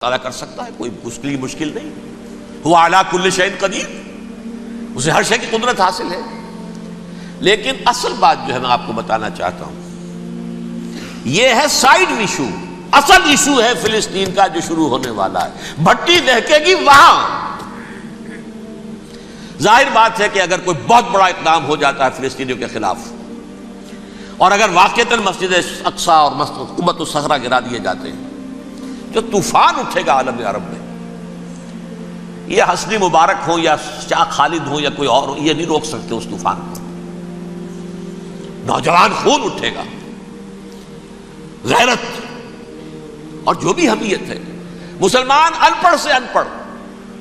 تعالیٰ کر سکتا ہے، کوئی اس کے لیے مشکل نہیں. ہوا علی کل شیء قدیر، اسے ہر شے کی قدرت حاصل ہے. لیکن اصل بات جو ہے میں آپ کو بتانا چاہتا ہوں، یہ ہے سائیڈ ایشو. اصل ایشو ہے فلسطین کا جو شروع ہونے والا ہے. بھٹی دہکے گی وہاں. ظاہر بات ہے کہ اگر کوئی بہت بڑا اقدام ہو جاتا ہے فلسطینیوں کے خلاف، اور اگر واقعتاً مسجد اقصیٰ اور قبۃ الصخرہ گرا دیے جاتے ہیں، جو طوفان اٹھے گا عالم عرب میں. یہ حسنی مبارک ہو یا شاہ خالد ہو یا کوئی اور ہو، یہ نہیں روک سکتے اس طوفان کو. نوجوان خون اٹھے گا، غیرت اور جو بھی حمیت ہے. مسلمان ان پڑھ سے ان پڑھ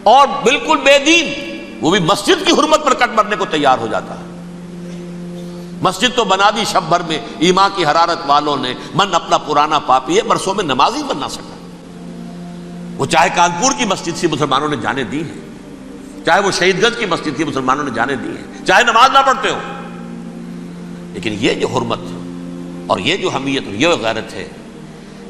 اور بالکل بے دین، وہ بھی مسجد کی حرمت پر کٹ مرنے کو تیار ہو جاتا ہے. مسجد تو بنا دی شب بھر میں ایمان کی حرارت والوں نے، من اپنا پرانا پاپی ہے، برسوں میں نماز ہی بن نہ سکا. وہ چاہے کانپور کی مسجد سے مسلمانوں نے جانے دی ہیں، چاہے وہ شہید گنج کی مسجد تھی مسلمانوں نے جانے دی ہیں، چاہے نماز نہ پڑھتے ہو. لیکن یہ جو حرمت اور یہ جو حمیت اور یہ غیرت ہے،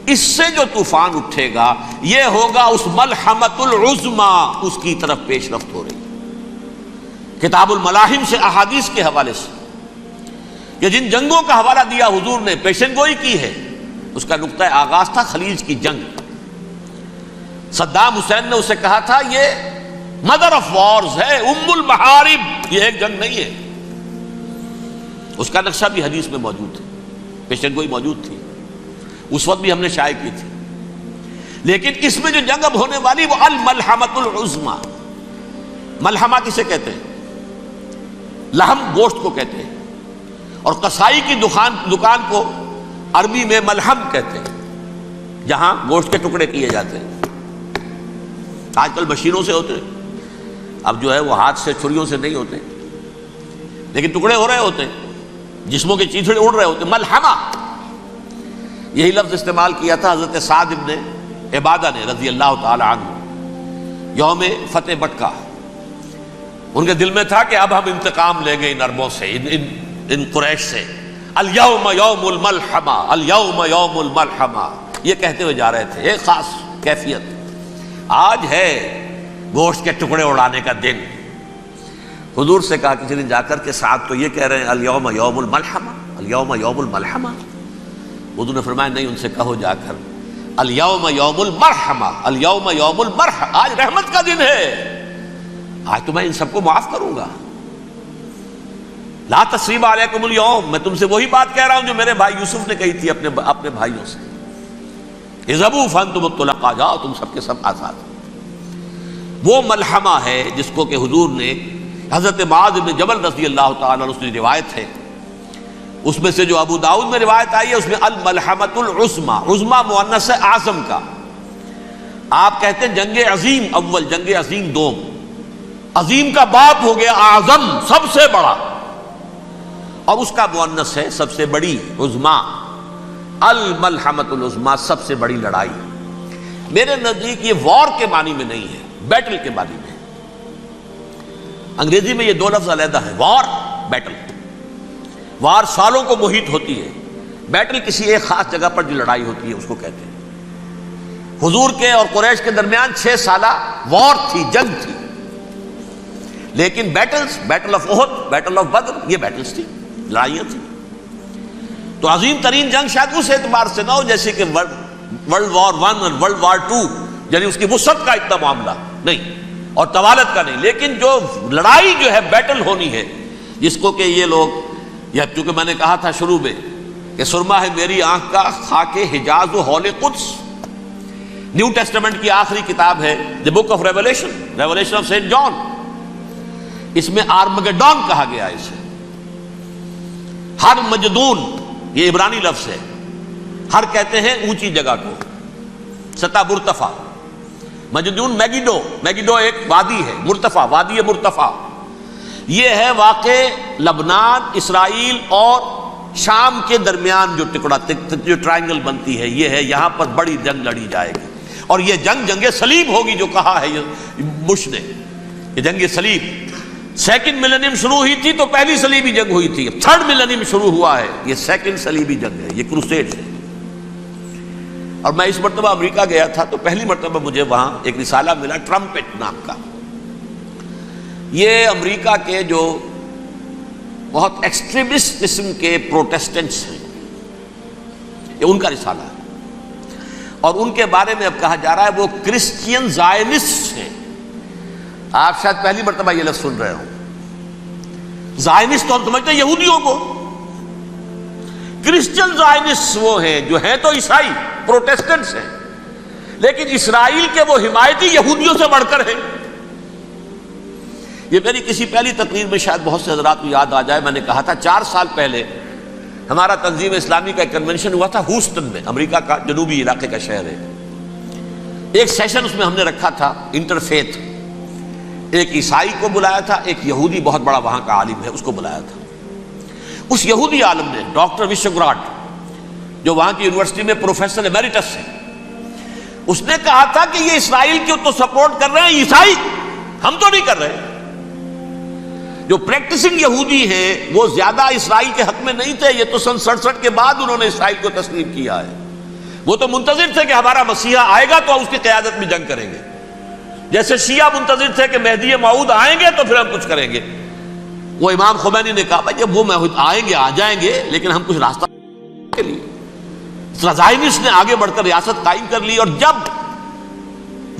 اس سے جو طوفان اٹھے گا یہ ہوگا اس ملحمۃ العظمی، اس کی طرف پیش رفت ہو رہی. کتاب الملاحم سے احادیث کے حوالے سے کہ جن جنگوں کا حوالہ دیا حضور نے، پیشن گوئی کی ہے، اس کا نقطہ آغاز تھا خلیج کی جنگ. صدام حسین نے اسے کہا تھا یہ مدر آف وارز ہے، ام المحارب، یہ ایک جنگ نہیں ہے. اس کا نقشہ بھی حدیث میں موجود ہے، پیشن گوئی موجود تھی، اس وقت بھی ہم نے شائع کی تھی. لیکن اس میں جو جنگ اب ہونے والی وہ الملحمۃ العظمی. ملحمہ کسے کہتے ہیں؟ لحم گوشت کو کہتے ہیں، اور قصائی کی دکان کو عربی میں ملحم کہتے ہیں، جہاں گوشت کے ٹکڑے کیے جاتے ہیں. آج کل مشینوں سے ہوتے ہیں، اب جو ہے وہ ہاتھ سے چھریوں سے نہیں ہوتے، لیکن ٹکڑے ہو رہے ہوتے ہیں، جسموں کے چیتھڑے اڑ رہے ہوتے ہیں. ملحمہ، یہی لفظ استعمال کیا تھا حضرت سعد ابن عبادہ نے رضی اللہ تعالی عنہ یوم فتح بٹکا. ان کے دل میں تھا کہ اب ہم انتقام لیں گے ان عربوں سے، ان قریش سے. الیوم یوم الملحمہ، الیوم یوم الملحمہ، یہ کہتے ہوئے جا رہے تھے. ایک خاص کیفیت، آج ہے گوشت کے ٹکڑے اڑانے کا دن. حضور سے کہا کسی دن جا کر کے ساتھ تو یہ کہہ رہے ہیں الیوم یوم الملحمہ، الیوم یوم الملحمہ. حضور نے فرمایا نہیں، ان سے کہو جا کر الیوم یوم المرحمہ، الیوم یوم المرحمہ، آج رحمت کا دن ہے، آج تو میں ان سب کو معاف کروں گا. لا تثریب علیکم اليوم، میں تم سے وہی بات کہہ رہا ہوں جو میرے بھائی یوسف نے کہی تھی اپنے بھائیوں سے، اذهبوا فانتم الطلقاء، جاؤ تم سب کے سب آزاد. وہ ملحمہ ہے جس کو کہ حضور نے حضرت معاذ بن جبل رضی اللہ تعالیٰ عنہ، اس کی روایت ہے، اس میں سے جو ابو داؤد میں روایت آئی ہے اس میں الملحمۃ العظمی، عظمی مؤنث ہے اعظم کا. آپ کہتے ہیں جنگ عظیم اول، جنگ عظیم دوم. عظیم کا باپ ہو گیا اعظم، سب سے بڑا، اور اس کا مؤنث ہے سب سے بڑی، عظمی. الملحمۃ العظمی، سب سے بڑی لڑائی. میرے نزدیک یہ وار کے معنی میں نہیں ہے، بیٹل کے معنی میں. انگریزی میں یہ دو لفظ علیحدہ ہیں، وار، بیٹل. وار سالوں کو محیط ہوتی ہے، بیٹل کسی ایک خاص جگہ پر جو لڑائی ہوتی ہے اس کو کہتے ہیں. حضور کے اور قریش کے درمیان 6 سالہ وار تھی، جنگ تھی. لیکن battles, battle of Uhud, battle of Badr, یہ بیٹلز تھی، لڑائیاں تھیں. تو عظیم ترین جنگ شاید اس اعتبار سے نہ ہو جیسے کہ ورلڈ وار 1 اور ورلڈ وار 2، یعنی اس کی وسعت کا اتنا معاملہ نہیں اور طوالت کا نہیں. لیکن جو لڑائی جو ہے بیٹل ہونی ہے، جس کو کہ یہ لوگ، یا چونکہ میں نے کہا تھا شروع میں کہ سرما ہے میری آنکھ کا خاک حجاز و حول قدس. نیو ٹیسٹمنٹ کی آخری کتاب ہے the book of Revelation, Revelation of Saint John. اس میں آرمگڈون کہا گیا ہے اسے. ہر مجدون، یہ عبرانی لفظ ہے. ہر کہتے ہیں اونچی جگہ کو، سطح مرتفع. مجدون میگیڈو، میگیڈو ایک وادی ہے، مرتفع، وادی مرتفع. یہ ہے واقع لبنان، اسرائیل اور شام کے درمیان جو ٹکڑا، جو ٹرائنگل بنتی ہے، یہ ہے، یہاں پر بڑی جنگ لڑی جائے گی. اور یہ جنگ صلیب ہوگی، جو کہا ہے بش نے، یہ جنگ صلیب. سیکنڈ ملینیم شروع ہوئی تھی تو پہلی صلیبی جنگ ہوئی تھی، تھرڈ ملینیم شروع ہوا ہے، یہ سیکنڈ صلیبی جنگ ہے، یہ کروسیڈ ہے. اور میں اس مرتبہ امریکہ گیا تھا تو پہلی مرتبہ مجھے وہاں ایک رسالہ ملا ٹرمپٹ نام کا. یہ امریکہ کے جو بہت ایکسٹریمسٹ قسم کے پروٹیسٹنٹس ہیں، یہ ان کا رسالہ ہے، اور ان کے بارے میں اب کہا جا رہا ہے وہ کرسچین زائنسٹ ہیں. آپ شاید پہلی مرتبہ یہ لفظ سن رہے ہوں. زائنسٹ تو ہم سمجھتے ہیں یہودیوں کو، کرسچین زائنسٹ وہ ہیں جو ہیں تو عیسائی پروٹیسٹنٹس ہیں، لیکن اسرائیل کے وہ حمایتی یہودیوں سے بڑھ کر ہیں. یہ میری کسی پہلی تقریر میں شاید بہت سے حضرات کو یاد آ جائے، میں نے کہا تھا 4 سال پہلے ہمارا تنظیم اسلامی کا ایک کنونشن ہوا تھا ہیوسٹن میں، امریکہ کا جنوبی علاقے کا شہر ہے. ایک سیشن اس میں ہم نے رکھا تھا انٹرفیتھ، ایک عیسائی کو بلایا تھا، ایک یہودی بہت بڑا وہاں کا عالم ہے اس کو بلایا تھا. اس یہودی عالم نے ڈاکٹر وشوگراڈ، جو وہاں کی یونیورسٹی میں پروفیسر ایمیریٹس ہے، اس نے کہا تھا کہ یہ اسرائیل کو تو سپورٹ کر رہے ہیں عیسائی، ہم تو نہیں کر رہے. جو پریکٹسنگ یہودی ہیں وہ زیادہ اسرائیل کے حق میں نہیں تھے، یہ تو سن 67 کے بعد انہوں نے اسرائیل کو تسلیم کیا ہے. وہ تو منتظر تھے کہ ہمارا مسیحا آئے گا تو اس کی قیادت میں جنگ کریں گے، جیسے شیعہ منتظر تھے کہ مہدی موعود آئیں گے تو پھر ہم کچھ کریں گے. وہ امام خمینی نے کہا بھائی جب وہ آئیں گے آ جائیں گے، لیکن ہم کچھ راستہ کے لیے. زائنسٹ نے آگے بڑھ کر ریاست قائم کر لی، اور جب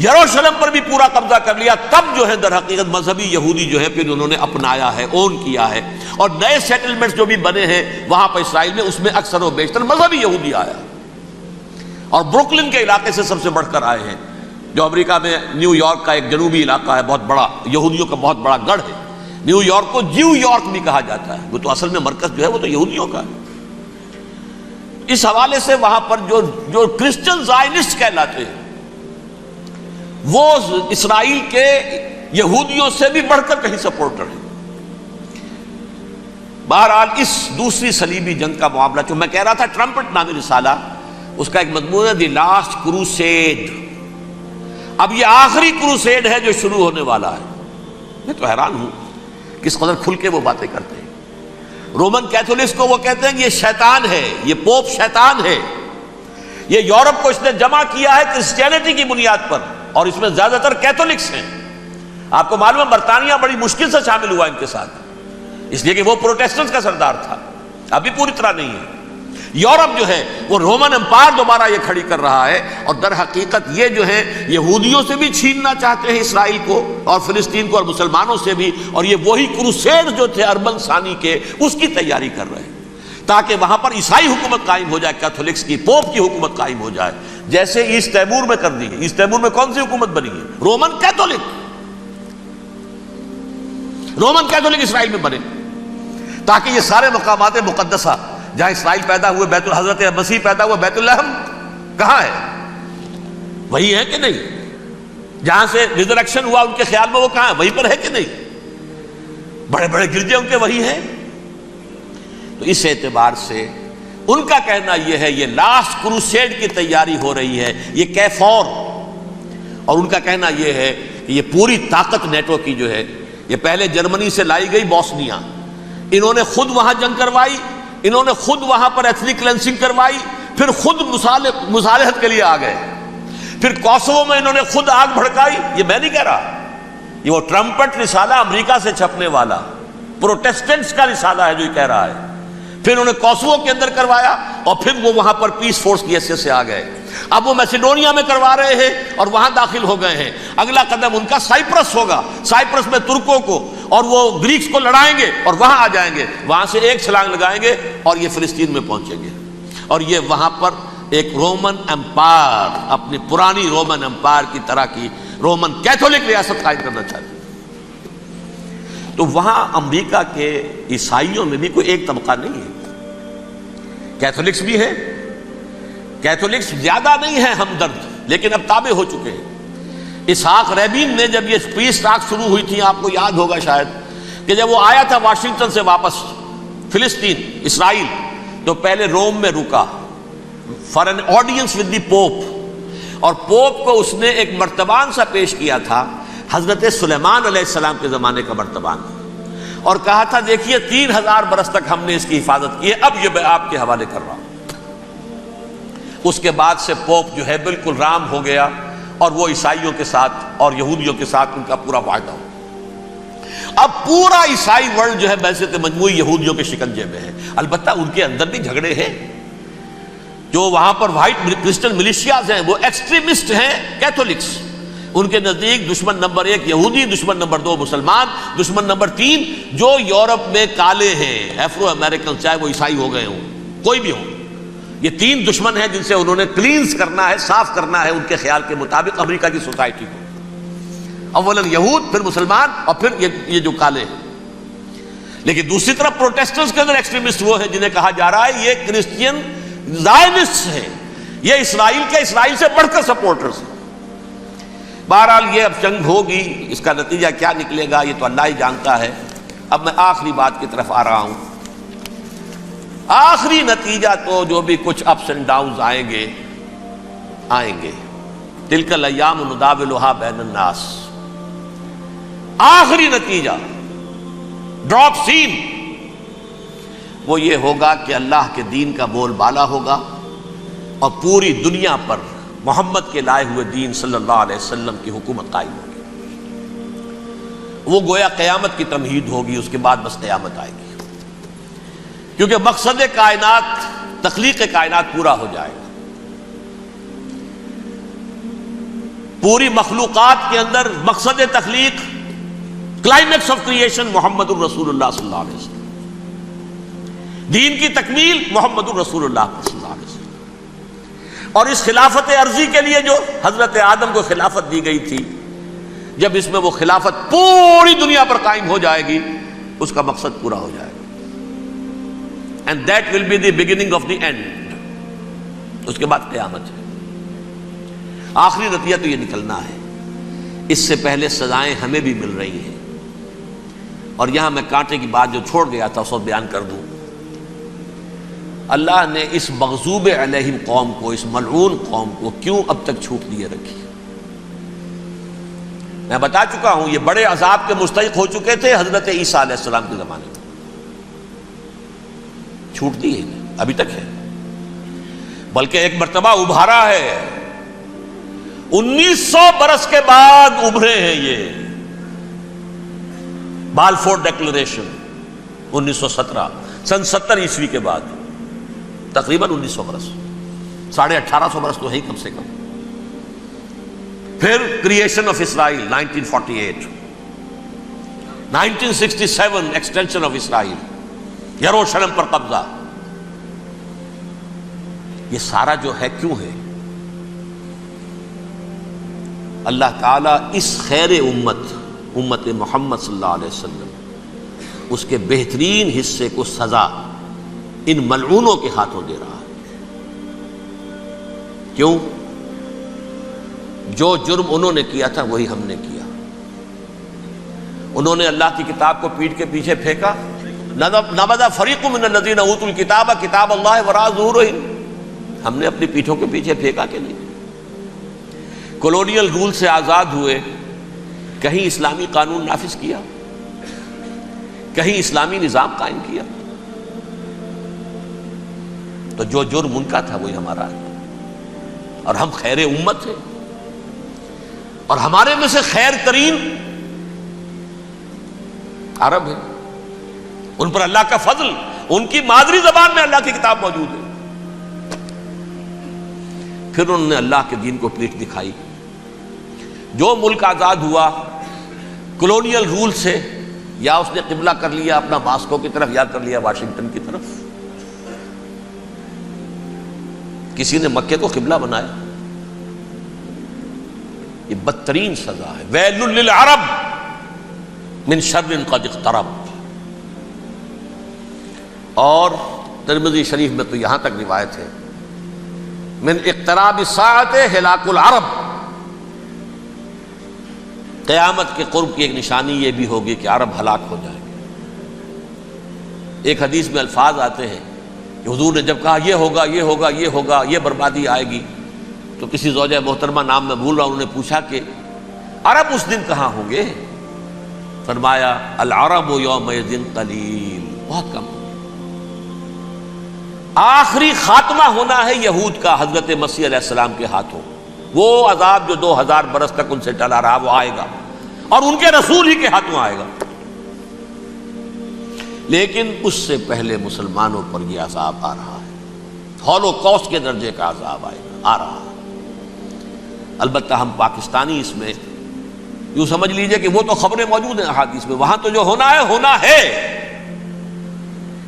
یروشلم پر بھی پورا قبضہ کر لیا تب جو ہے در حقیقت مذہبی یہودی جو ہے پھر انہوں نے اپنایا ہے، اون کیا ہے، اور نئے سیٹلمنٹس جو بھی بنے ہیں وہاں پر اسرائیل میں، اس میں اکثر و بیشتر مذہبی یہودی آیا، اور بروکلن کے علاقے سے سب سے بڑھ کر آئے ہیں، جو امریکہ میں نیو یارک کا ایک جنوبی علاقہ ہے، بہت بڑا یہودیوں کا بہت بڑا گڑھ ہے. نیو یارک کو جیو یارک بھی کہا جاتا ہے، وہ تو اصل میں مرکز جو ہے وہ تو یہودیوں کا ہے. اس حوالے سے وہاں پر جو کرسچن زائنسٹ کہلاتے ہیں وہ اسرائیل کے یہودیوں سے بھی بڑھ کر کہیں سپورٹر ہیں. بہرحال اس دوسری صلیبی جنگ کا معاملہ جو میں کہہ رہا تھا، ٹرمپٹ نامی رسالہ، اس کا ایک مضمون ہے دی لاسٹ کروسیڈ. اب یہ آخری کروسیڈ ہے جو شروع ہونے والا ہے. میں تو حیران ہوں کس قدر کھل کے وہ باتیں کرتے ہیں. رومن کیتھولکس کو وہ کہتے ہیں کہ یہ شیطان ہے، یہ پوپ شیطان ہے، یہ یورپ کو اس نے جمع کیا ہے کرسچینٹی کی بنیاد پر، اور اس میں زیادہ تر کیتھولکس ہیں. آپ کو معلوم ہے برطانیہ بڑی مشکل سے شامل ہوا ان کے ساتھ، اس لیے کہ وہ پروٹیسٹنٹس کا سردار تھا، ابھی پوری طرح نہیں ہے. یورپ جو ہے وہ رومن امپائر دوبارہ یہ کھڑی کر رہا ہے، اور در حقیقت یہ جو ہے یہودیوں سے بھی چھیننا چاہتے ہیں اسرائیل کو اور فلسطین کو، اور مسلمانوں سے بھی، اور یہ وہی کروسیڈ جو تھے اربن ثانی کے، اس کی تیاری کر رہے ہیں تاکہ وہاں پر عیسائی حکومت قائم ہو جائے، کیتھولکس کی، پوپ کی حکومت قائم ہو جائے، جیسے ایسٹ تیمور میں کر دی ہے. ایسٹ تیمور میں کون سی حکومت بنی ہے؟ Roman Catholic. رومن کیتھولک اسرائیل میں بنے تاکہ یہ سارے مقامات مقدسہ جہاں اسرائیل پیدا ہوئے، بیت حضرت مسیح پیدا ہوئے، بیت الحم کہاں ہے؟ وہی ہے کہ نہیں؟ جہاں سے ریزریکشن ہوا ان کے خیال میں وہ کہاں ہے؟ وہیں پر ہے کہ نہیں؟ بڑے بڑے گرجے ان کے وہی ہیں. تو اس اعتبار سے ان کا کہنا یہ ہے یہ لاسٹ کروسیڈ کی تیاری ہو رہی ہے، یہ کیفور. اور ان کا کہنا یہ ہے کہ یہ پوری طاقت نیٹو کی جو ہے، یہ پہلے جرمنی سے لائی گئی بوسنیا، انہوں نے خود وہاں جنگ کروائی، انہوں نے خود وہاں پر ایتھنک کلینسنگ کروائی، پھر خود مصالحت کے لیے آ گئے، پھر کوسوو میں انہوں نے خود آگ بھڑکائی. یہ میں نہیں کہہ رہا، یہ وہ ٹرمپٹ رسالہ امریکہ سے چھپنے والا پروٹیسٹنٹس کا رسالہ ہے جو یہ کہہ رہا ہے. پھر انہوں نے کوسوو کے اندر کروایا، اور پھر وہ وہاں پر پیس فورس کی حیثیت سے آ گئے. اب وہ میسیڈونیا میں کروا رہے ہیں اور وہاں داخل ہو گئے ہیں. اگلا قدم ان کا سائپرس ہوگا، سائپرس میں ترکوں کو اور وہ گریکس کو لڑائیں گے اور وہاں آ جائیں گے، وہاں سے ایک چھلانگ لگائیں گے اور یہ فلسطین میں پہنچیں گے، اور یہ وہاں پر ایک رومن امپائر، اپنی پرانی رومن امپائر کی طرح کی رومن کیتھولک ریاست قائم کرنا چاہتے ہیں. تو وہاں امریکہ کے عیسائیوں میں بھی کوئی ایک طبقہ نہیں ہے، کیتھولکس بھی ہے، کیتھولکس زیادہ نہیں ہے ہمدرد، لیکن اب تابع ہو چکے ہیں. اسحاق ریبین نے جب یہ پیس ٹاک شروع ہوئی تھی، آپ کو یاد ہوگا شاید، کہ جب وہ آیا تھا واشنگٹن سے واپس فلسطین اسرائیل، تو پہلے روم میں رکا for an audience with the Pope, اور پوپ کو اس نے ایک مرتبان سا پیش کیا تھا، حضرت سلیمان علیہ السلام کے زمانے کا مرتبان، اور کہا تھا دیکھیے 3000 برس تک ہم نے اس کی حفاظت کی ہے، اب یہ میں آپ کے حوالے کر رہا ہوں. اس کے بعد سے پوپ جو ہے بالکل رام ہو گیا، اور وہ عیسائیوں کے ساتھ اور یہودیوں کے ساتھ ان کا پورا معاہدہ ہو۔ اب پورا عیسائی ورلڈ جو ہے بعثت مجموعی یہودیوں کے شکنجے میں ہے۔ البتہ ان کے اندر بھی جھگڑے ہیں، جو وہاں پر وائٹ کرسچن ملیشیاز ہیں وہ ایکسٹریمسٹ ہیں کیتھولکس، ان کے نزدیک دشمن نمبر 1 یہودی، دشمن نمبر 2 مسلمان، دشمن نمبر 3 جو یورپ میں کالے ہیں، ایفرو امریکن، چاہے وہ عیسائی ہو گئے ہوں، کوئی بھی ہو، یہ 3 دشمن ہیں جن سے انہوں نے کلینز کرنا ہے، صاف کرنا ہے ان کے خیال کے مطابق امریکہ کی سوسائٹی کو۔ اولاً یہود، پھر مسلمان، اور پھر یہ جو کالے ہیں۔ لیکن دوسری طرف پروٹیسٹنٹس کے اندر ایکسٹریمسٹ وہ ہیں جنہیں کہا جا رہا ہے یہ کرسچین زائنسٹ ہیں، یہ اسرائیل سے بڑھ کر سپورٹرز ہیں۔ بہرحال یہ اب جنگ ہوگی، اس کا نتیجہ کیا نکلے گا یہ تو اللہ ہی جانتا ہے۔ اب میں آخری بات کی طرف آ رہا ہوں۔ آخری نتیجہ تو جو بھی کچھ اپس اینڈ ڈاؤنز آئیں گے، تلک الایام نداولھا بین الناس، آخری نتیجہ ڈراپ سین وہ یہ ہوگا کہ اللہ کے دین کا بول بالا ہوگا، اور پوری دنیا پر محمد کے لائے ہوئے دین صلی اللہ علیہ وسلم کی حکومت قائم ہوگی۔ وہ گویا قیامت کی تمہید ہوگی، اس کے بعد بس قیامت آئے گی، کیونکہ مقصد کائنات، تخلیق کائنات پورا ہو جائے گا۔ پوری مخلوقات کے اندر مقصد تخلیق، کلائمیکس آف کریشن محمد الرسول اللہ صلی اللہ علیہ وسلم، دین کی تکمیل محمد الرسول اللہ صلی اللہ علیہ وسلم۔ اور اس خلافت عرضی کے لیے جو حضرت آدم کو خلافت دی گئی تھی، جب اس میں وہ خلافت پوری دنیا پر قائم ہو جائے گی، اس کا مقصد پورا ہو جائے گا۔ And that will be the beginning of the end۔ اس کے بعد قیامت ہے۔ آخری نتیجہ تو یہ نکلنا ہے۔ اس سے پہلے سزائیں ہمیں بھی مل رہی ہیں، اور یہاں میں کانٹے کی بات جو چھوڑ گیا تھا اس کو بیان کر دوں۔ اللہ نے اس مغضوب علیہم قوم کو، اس ملعون قوم کو کیوں اب تک چھوٹ دیے رکھی؟ میں بتا چکا ہوں یہ بڑے عذاب کے مستحق ہو چکے تھے حضرت عیسیٰ علیہ السلام کے زمانے میں، چھوٹ دی ہے، ابھی تک ہے، بلکہ ایک مرتبہ ابھارا ہے۔ 1900 برس کے بعد ابھرے ہیں یہ، بالفور ڈیکلریشن 1917، سن 70 عیسوی کے بعد، تقریباً 1900 برس، 1850 برس تو ہے ہی کم سے کم۔ پھر creation of Israel 1948، 1967 extension of Israel, یروشلم پر قبضہ۔ یہ سارا جو ہے کیوں ہے؟ اللہ تعالیٰ اس خیر امت محمد صلی اللہ علیہ وسلم، اس کے بہترین حصے کو سزا ان ملعونوں کے ہاتھوں دے رہا ہے۔ کیوں؟ جو جرم انہوں نے کیا تھا وہی ہم نے کیا۔ انہوں نے اللہ کی کتاب کو پیٹھ کے پیچھے پھینکا، نبذ فریق من الذین اوتوا الکتاب کتاب اللہ وراء ظہورہم، ہم نے اپنی پیٹھوں کے پیچھے پھینکا کہ نہیں؟ کولونیل رول سے آزاد ہوئے، کہیں اسلامی قانون نافذ کیا، کہیں اسلامی نظام قائم کیا؟ تو جو جرم ان کا تھا وہی ہمارا ہے، اور ہم خیر امت ہیں، اور ہمارے میں سے خیر ترین عرب ہیں، ان پر اللہ کا فضل، ان کی مادری زبان میں اللہ کی کتاب موجود ہے۔ پھر انہوں نے اللہ کے دین کو پیٹھ دکھائی۔ جو ملک آزاد ہوا کولونیل رول سے، یا اس نے قبلہ کر لیا اپنا ماسکو کی طرف، یا کر لیا واشنگٹن کی طرف۔ کسی نے مکے کو قبلہ بنایا، یہ بدترین سزا ہے۔ ویل للعرب من شر قد اقترب۔ اور ترمذی شریف میں تو یہاں تک روایت ہے، من اقتراب الساعۃ ہلاک العرب، قیامت کے قرب کی ایک نشانی یہ بھی ہوگی کہ عرب ہلاک ہو جائیں گے۔ ایک حدیث میں الفاظ آتے ہیں کہ حضور نے جب کہا یہ ہوگا یہ ہوگا یہ ہوگا، یہ بربادی آئے گی، تو کسی زوجہ محترمہ نام میں بھول رہا ہوں، انہوں نے پوچھا کہ عرب اس دن کہاں ہوں گے؟ فرمایا العرب یومئذ قلیل، بہت کم، آخری خاتمہ ہونا ہے یہود کا حضرت مسیح علیہ السلام کے ہاتھوں. وہ عذاب جو 2000 برس تک ان سے ٹلا رہا وہ آئے گا اور ان کے رسول ہی کے ہاتھوں آئے گا. لیکن اس سے پہلے مسلمانوں پر یہ عذاب آ رہا ہے، ہولوکاسٹ کے درجے کا عذاب آ رہا ہے. البتہ ہم پاکستانی اس میں یوں سمجھ لیجئے کہ وہ تو خبریں موجود ہیں احادیث میں، وہاں تو جو ہونا ہے.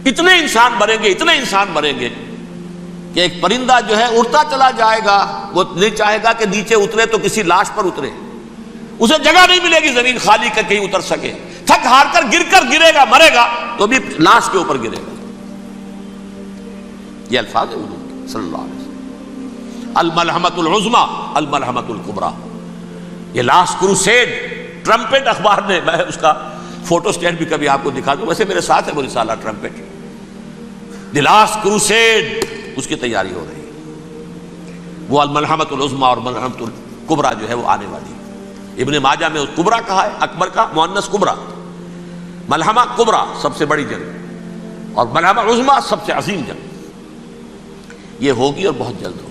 اتنے انسان مریں گے کہ ایک پرندہ جو ہے اڑتا چلا جائے گا، وہ نہیں چاہے گا کہ نیچے اترے تو کسی لاش پر اترے، اسے جگہ نہیں ملے گی زمین خالی کر کہیں اتر سکے، تھک ہار کر گرے گا، مرے گا تو بھی لاش کے اوپر گرے گا. یہ الفاظ ہیں حضور کے صلی اللہ علیہ وسلم. الملحمۃ العظمیٰ الملحمۃ الکبریٰ، یہ لاسٹ کروسیڈ. ٹرمپٹ اخبار نے، میں اس کا فوٹو اسٹیٹ بھی کبھی آپ کو دکھا دوں، ویسے میرے ساتھ ہے وہ رسالہ ٹرمپٹ. دی لاسٹ کروسیڈ اس کی تیاری ہو رہی ہے. وہ الملحمۃ العظمیٰ اور ملحمۃ الکبریٰ جو ہے وہ آنے والی ہے. ابن ماجہ میں کبریٰ کہا ہے، اکبر کا مؤنث کبریٰ. ملحمہ کبریٰ سب سے بڑی جنگ اور ملحمہ عظمیٰ سب سے عظیم جنگ. یہ ہوگی اور بہت جلد ہوگی.